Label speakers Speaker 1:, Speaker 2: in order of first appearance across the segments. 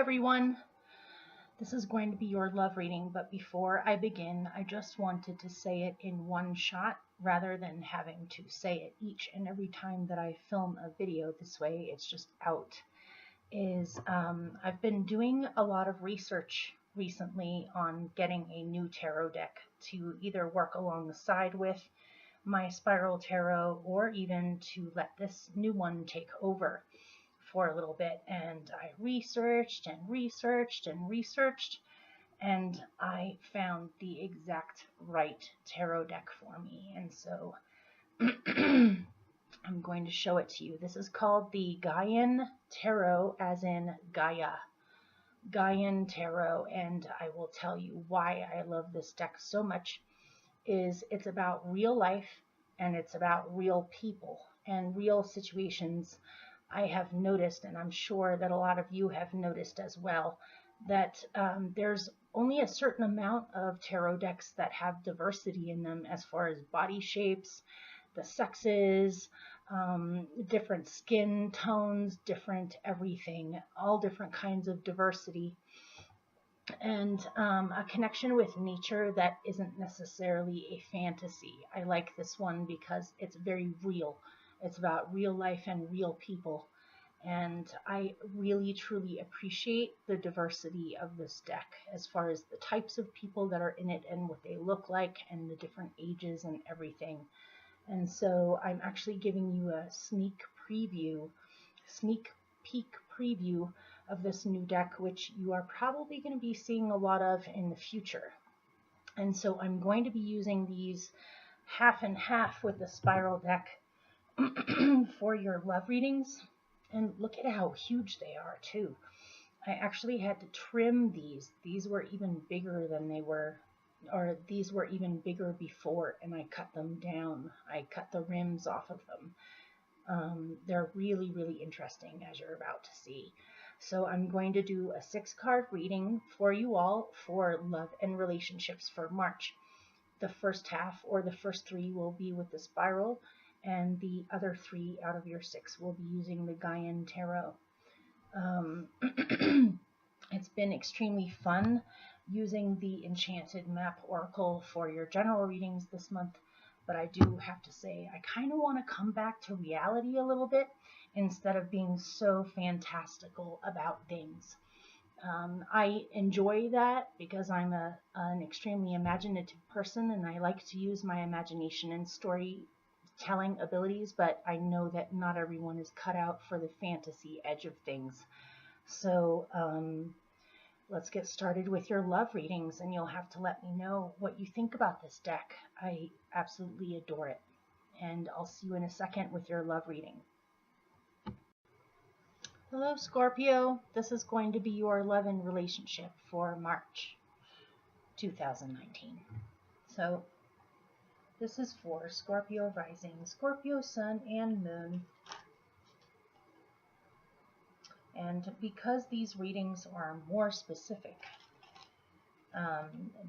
Speaker 1: everyone. This is going to be your love reading, but before I begin, I just wanted to say it in one shot rather than having to say it each and every time that I film a video. This way it's just out. I've been doing a lot of research recently on getting a new tarot deck to either work alongside with my spiral tarot or even to let this new one take over for a little bit. And I researched and researched and researched, and I found the exact right tarot deck for me. And so I'm going to show it to you. This is called the Gaian Tarot, as in Gaia. Gaian Tarot, and I will tell you why I love this deck so much. It's about real life, and it's about real people and real situations. I have noticed, and I'm sure that a lot of you have noticed as well, that there's only a certain amount of tarot decks that have diversity in them as far as body shapes, the sexes, different skin tones, different everything, all different kinds of diversity, and a connection with nature that isn't necessarily a fantasy. I like this one because it's very real. It's about real life and real people, and I really truly appreciate the diversity of this deck as far as the types of people that are in it and what they look like and the different ages and everything. And so I'm actually giving you a sneak peek preview of this new deck, which you are probably going to be seeing a lot of in the future. And so I'm going to be using these half and half with the spiral deck for your love readings. And look at how huge they are too. I actually had to trim these. These were even bigger than they were, or these were even bigger before, and I cut them down. I cut the rims off of them. They're really, really interesting, as you're about to see. So I'm going to do a 6-card reading for you all for love and relationships for March. The first half, or the first 3, will be with the spiral, and the other 3 out of your 6 will be using the Gaian Tarot. It's been extremely fun using the Enchanted Map Oracle for your general readings this month, but I do have to say I kind of want to come back to reality a little bit instead of being so fantastical about things. I enjoy that because I'm an extremely imaginative person, and I like to use my imagination and storytelling abilities, but I know that not everyone is cut out for the fantasy edge of things. So let's get started with your love readings, and you'll have to let me know what you think about this deck. I absolutely adore it, and I'll see you in a second with your love reading. Hello, Scorpio. This is going to be your love and relationship for March 2019. So this is for Scorpio rising, Scorpio sun and moon. And because these readings are more specific,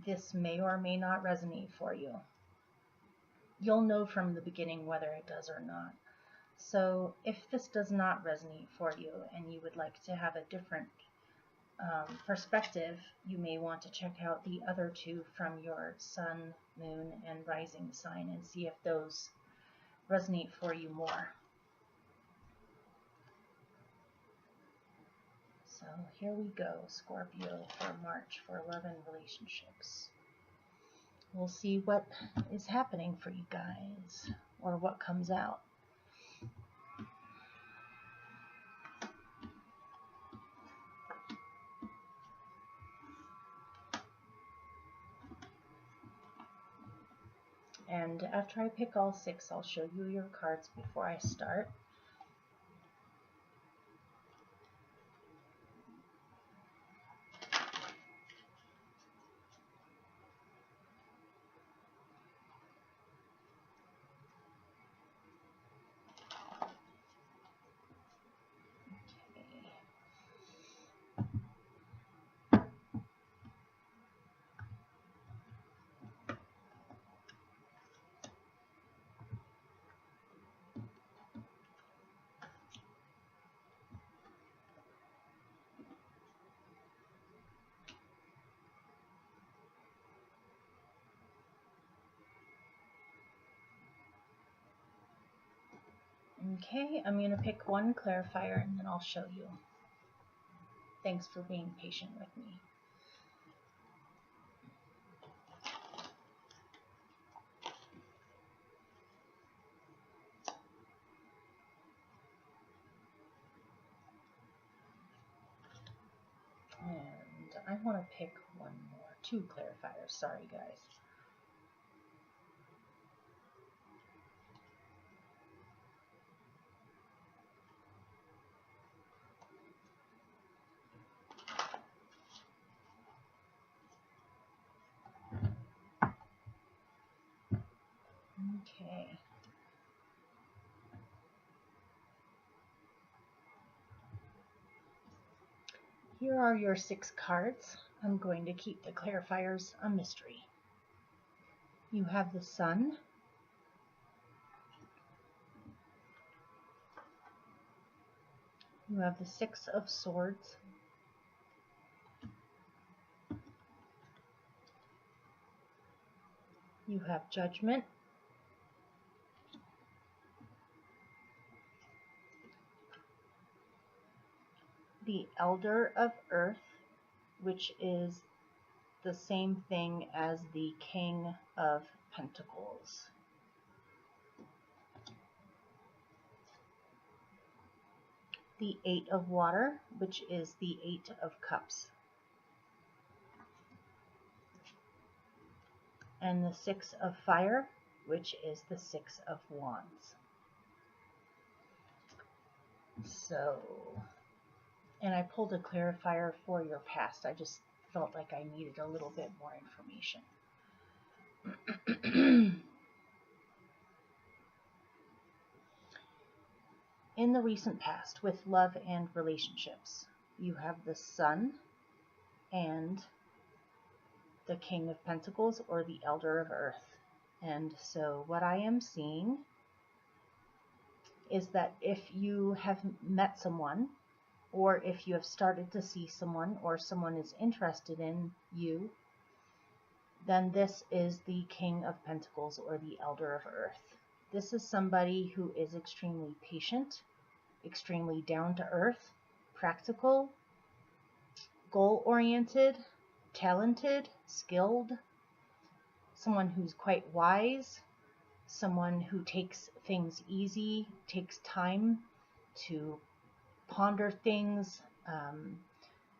Speaker 1: this may or may not resonate for you. You'll know from the beginning whether it does or not. So if this does not resonate for you and you would like to have a different perspective, you may want to check out the other 2 from your sun, moon, and rising sign and see if those resonate for you more. So here we go, Scorpio, for March for love and relationships. We'll see what is happening for you guys, or what comes out. And after I pick all 6, I'll show you your cards before I start. Okay, I'm going to pick one clarifier and then I'll show you. Thanks for being patient with me. And I want to pick one more, two clarifiers. Sorry, guys. Okay. Here are your 6 cards. I'm going to keep the clarifiers a mystery. You have the Sun, you have the 6 of Swords, you have Judgment, the Elder of Earth, which is the same thing as the King of Pentacles. The 8 of Water, which is the 8 of Cups. And the 6 of Fire, which is the 6 of Wands. So, and I pulled a clarifier for your past. I just felt like I needed a little bit more information. In the recent past, with love and relationships, you have the Sun and the King of Pentacles, or the Elder of Earth. And so what I am seeing is that if you have met someone, or if you have started to see someone, or someone is interested in you, then this is the King of Pentacles, or the Elder of Earth. This is somebody who is extremely patient, extremely down to earth, practical, goal-oriented, talented, skilled, someone who's quite wise, someone who takes things easy, takes time to ponder things,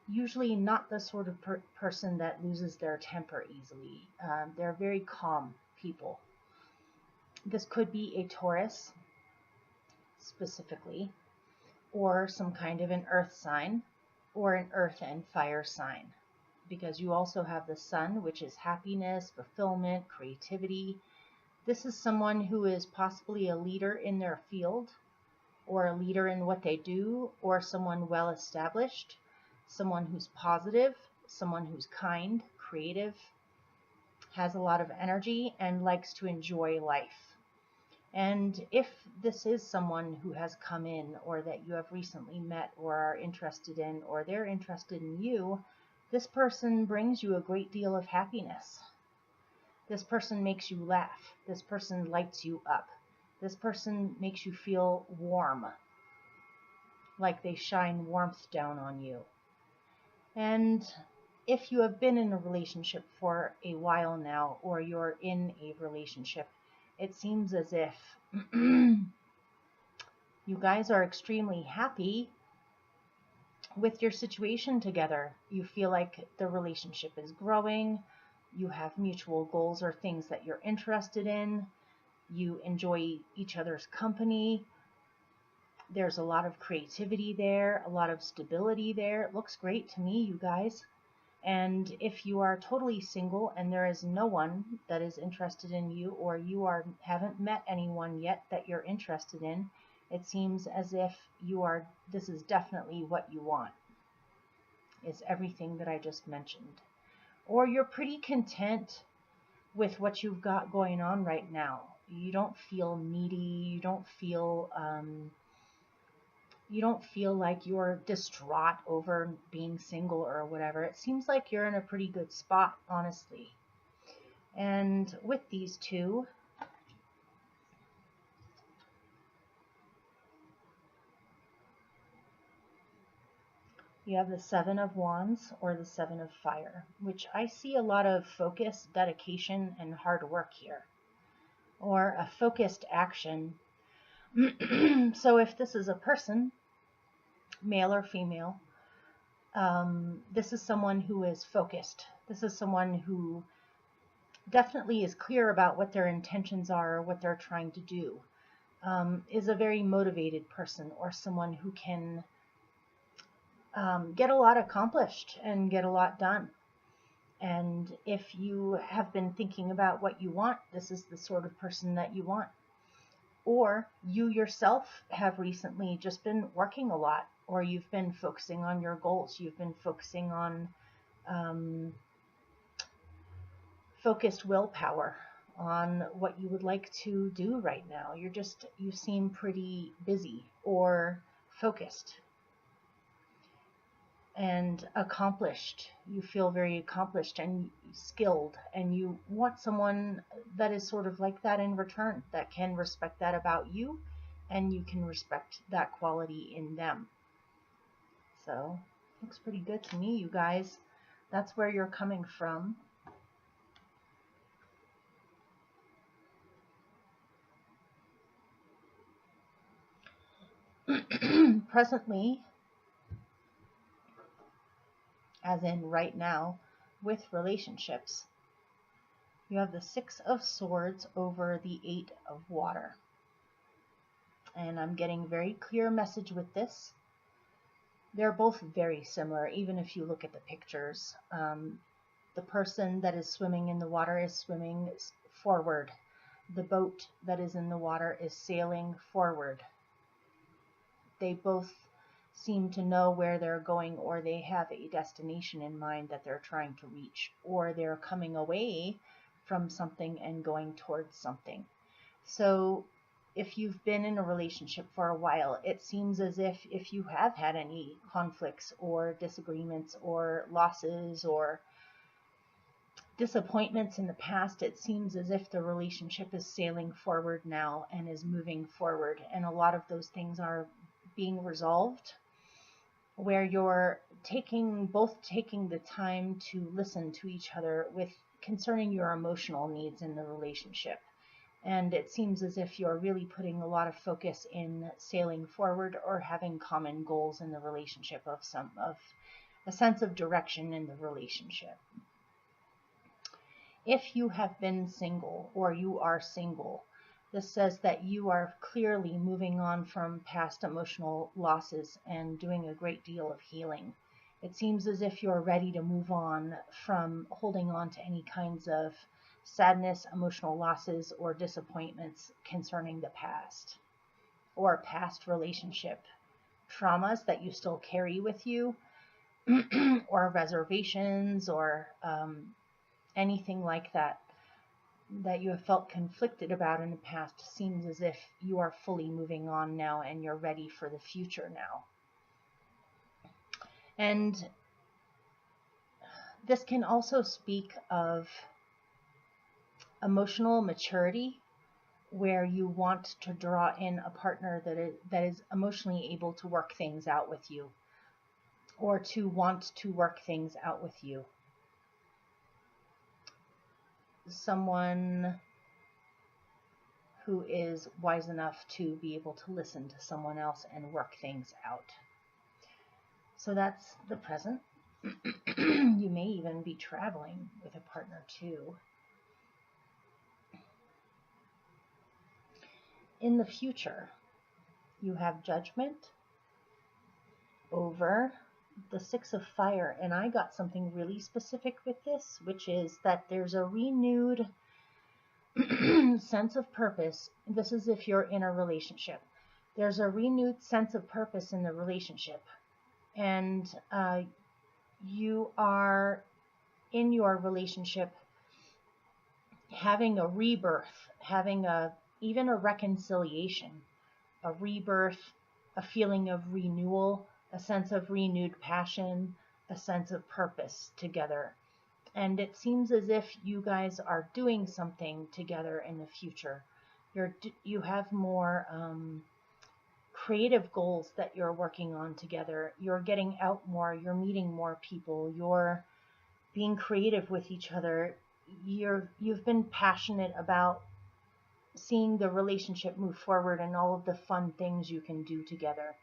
Speaker 1: usually not the sort of person that loses their temper easily. They're very calm people. This could be a Taurus specifically, or some kind of an earth sign, or an earth and fire sign, because you also have the Sun, which is happiness, fulfillment, creativity. This is someone who is possibly a leader in their field, or a leader in what they do, or someone well established, someone who's positive, someone who's kind, creative, has a lot of energy, and likes to enjoy life. And if this is someone who has come in, or that you have recently met or are interested in, or they're interested in you, this person brings you a great deal of happiness. This person makes you laugh. This person lights you up. This person makes you feel warm, like they shine warmth down on you. And if you have been in a relationship for a while now, or you're in a relationship, it seems as if you guys are extremely happy with your situation together. You feel like the relationship is growing. You have mutual goals or things that you're interested in. You enjoy each other's company. There's a lot of creativity there, a lot of stability there. It looks great to me, you guys. And if you are totally single and there is no one that is interested in you, or you haven't met anyone yet that you're interested in, it seems as if this is definitely what you want, is everything that I just mentioned. Or you're pretty content with what you've got going on right now. You don't feel needy. You don't feel like you're distraught over being single or whatever. It seems like you're in a pretty good spot, honestly. And with these two, You have the Seven of Wands or the Seven of Fire, which I see a lot of focus, dedication, and hard work here, or a focused action. So if this is a person, male or female, this is someone who is focused. This is someone who definitely is clear about what their intentions are, or what they're trying to do, is a very motivated person, or someone who can get a lot accomplished and get a lot done. And if you have been thinking about what you want, this is the sort of person that you want. Or you yourself have recently just been working a lot, or you've been focusing on your goals. You've been focusing on focused willpower on what you would like to do right now. You seem pretty busy or focused and accomplished. You feel very accomplished and skilled, and you want someone that is sort of like that in return, that can respect that about you, and you can respect that quality in them. So, looks pretty good to me, you guys. That's where you're coming from. Presently, as in right now, with relationships, you have the Six of Swords over the Eight of Water. And I'm getting a very clear message with this. They're both very similar, even if you look at the pictures. The person that is swimming in the water is swimming forward. The boat that is in the water is sailing forward. They both seem to know where they're going, or they have a destination in mind that they're trying to reach, or they're coming away from something and going towards something. So if you've been in a relationship for a while, it seems as if you have had any conflicts or disagreements or losses or disappointments in the past, it seems as if the relationship is sailing forward now and is moving forward. And a lot of those things are being resolved, where you're both taking the time to listen to each other with concerning your emotional needs in the relationship. And it seems as if you're really putting a lot of focus in sailing forward or having common goals in the relationship, of a sense of direction in the relationship. If you have been single or you are single, this says that you are clearly moving on from past emotional losses and doing a great deal of healing. It seems as if you're ready to move on from holding on to any kinds of sadness, emotional losses, or disappointments concerning the past, or past relationship traumas that you still carry with you, or reservations, or anything like that you have felt conflicted about in the past. Seems as if you are fully moving on now and you're ready for the future now. And this can also speak of emotional maturity, where you want to draw in a partner that is emotionally able to work things out with you, or to want to work things out with you. Someone who is wise enough to be able to listen to someone else and work things out. So that's the present. You may even be traveling with a partner too. In the future, you have Judgment over the Six of Fire, and I got something really specific with this, which is that there's a renewed sense of purpose. This is if you're in a relationship. There's a renewed sense of purpose in the relationship, and you are in your relationship having a rebirth, having even a reconciliation, a rebirth, a feeling of renewal, a sense of renewed passion, a sense of purpose together. And it seems as if you guys are doing something together in the future. You have more creative goals that you're working on together. You're getting out more, you're meeting more people, you're being creative with each other. You've been passionate about seeing the relationship move forward and all of the fun things you can do together.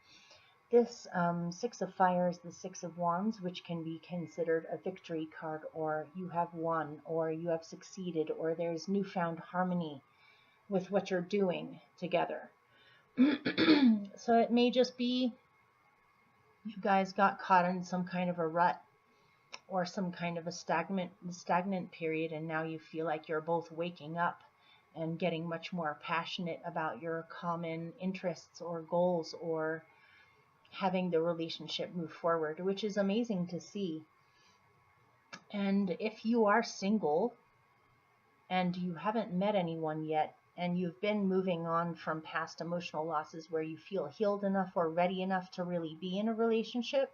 Speaker 1: This Six of Fire is the Six of Wands, which can be considered a victory card, or you have won, or you have succeeded, or there's newfound harmony with what you're doing together. So it may just be you guys got caught in some kind of a rut or some kind of a stagnant period, and now you feel like you're both waking up and getting much more passionate about your common interests or goals, or having the relationship move forward, which is amazing to see. And if you are single and you haven't met anyone yet, and you've been moving on from past emotional losses where you feel healed enough or ready enough to really be in a relationship,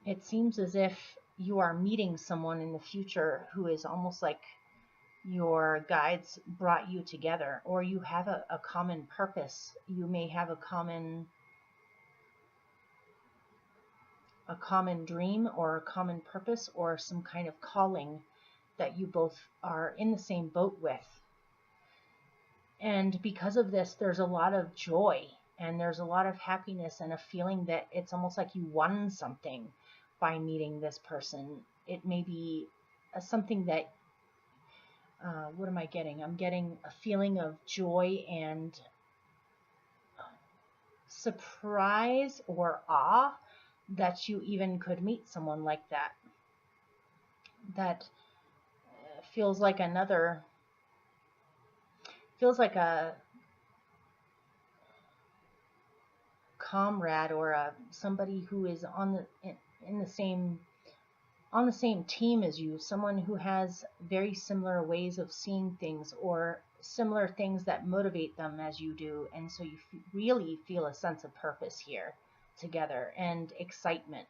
Speaker 1: it seems as if you are meeting someone in the future who is almost like your guides brought you together, or you have a common purpose. You may have a common dream or a common purpose, or some kind of calling that you both are in the same boat with. And because of this, there's a lot of joy and there's a lot of happiness and a feeling that it's almost like you won something by meeting this person. It may be something that, what am I getting? I'm getting a feeling of joy and surprise or awe that you even could meet someone like that. That feels like a comrade, or somebody who is on the same team as you, someone who has very similar ways of seeing things or similar things that motivate them as you do, and so you really feel a sense of purpose here together and excitement.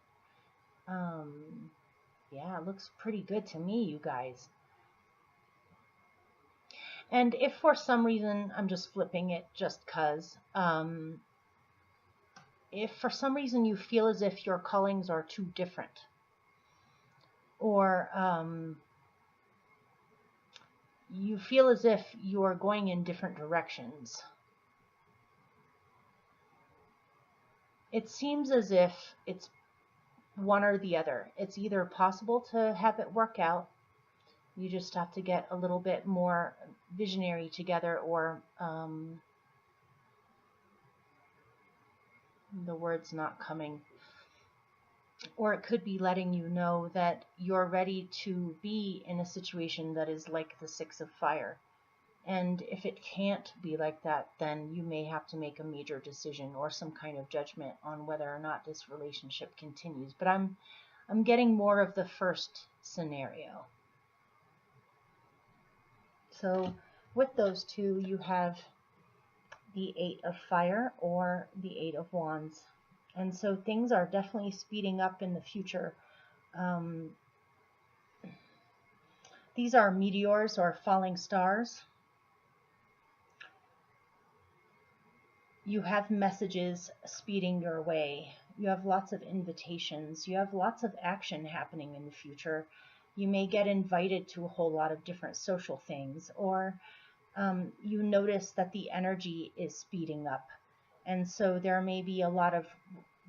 Speaker 1: Yeah, it looks pretty good to me, you guys. And if for some reason, I'm just flipping it just cause, if for some reason you feel as if your callings are too different, or you feel as if you're going in different directions, it seems as if it's one or the other. It's either possible to have it work out, you just have to get a little bit more visionary together, or the word's not coming. Or it could be letting you know that you're ready to be in a situation that is like the Six of Fire. And if it can't be like that, then you may have to make a major decision or some kind of judgment on whether or not this relationship continues. But I'm getting more of the first scenario. So with those two, you have the Eight of Fire or the Eight of Wands. And so things are definitely speeding up in the future. These are meteors or falling stars. You have messages speeding your way. You have lots of invitations. You have lots of action happening in the future. You may get invited to a whole lot of different social things, or you notice that the energy is speeding up. And so there may be a lot of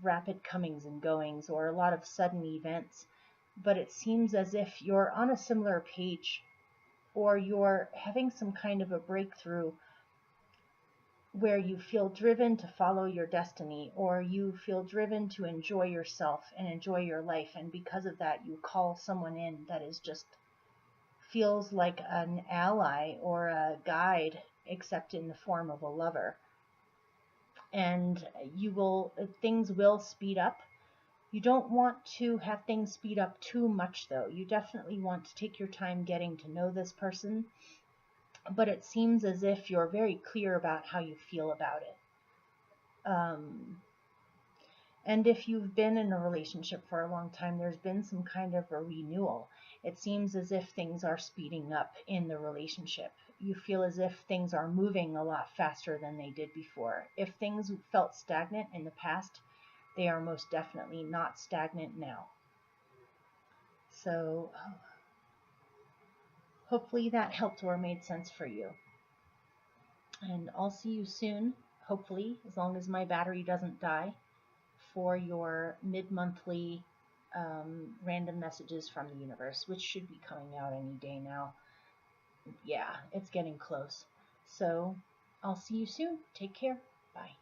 Speaker 1: rapid comings and goings, or a lot of sudden events, but it seems as if you're on a similar page, or you're having some kind of a breakthrough where you feel driven to follow your destiny, or you feel driven to enjoy yourself and enjoy your life. And because of that, you call someone in that is just feels like an ally or a guide, except in the form of a lover. And things will speed up. You don't want to have things speed up too much, though. You definitely want to take your time getting to know this person, but it seems as if you're very clear about how you feel about it. And if you've been in a relationship for a long time, there's been some kind of a renewal. It seems as if things are speeding up in the relationship. you feel as if things are moving a lot faster than they did before. If things felt stagnant in the past, they are most definitely not stagnant now. So hopefully that helped or made sense for you. And I'll see you soon, hopefully, as long as my battery doesn't die, for your mid-monthly random messages from the universe, which should be coming out any day now. Yeah, it's getting close. So I'll see you soon. Take care. Bye.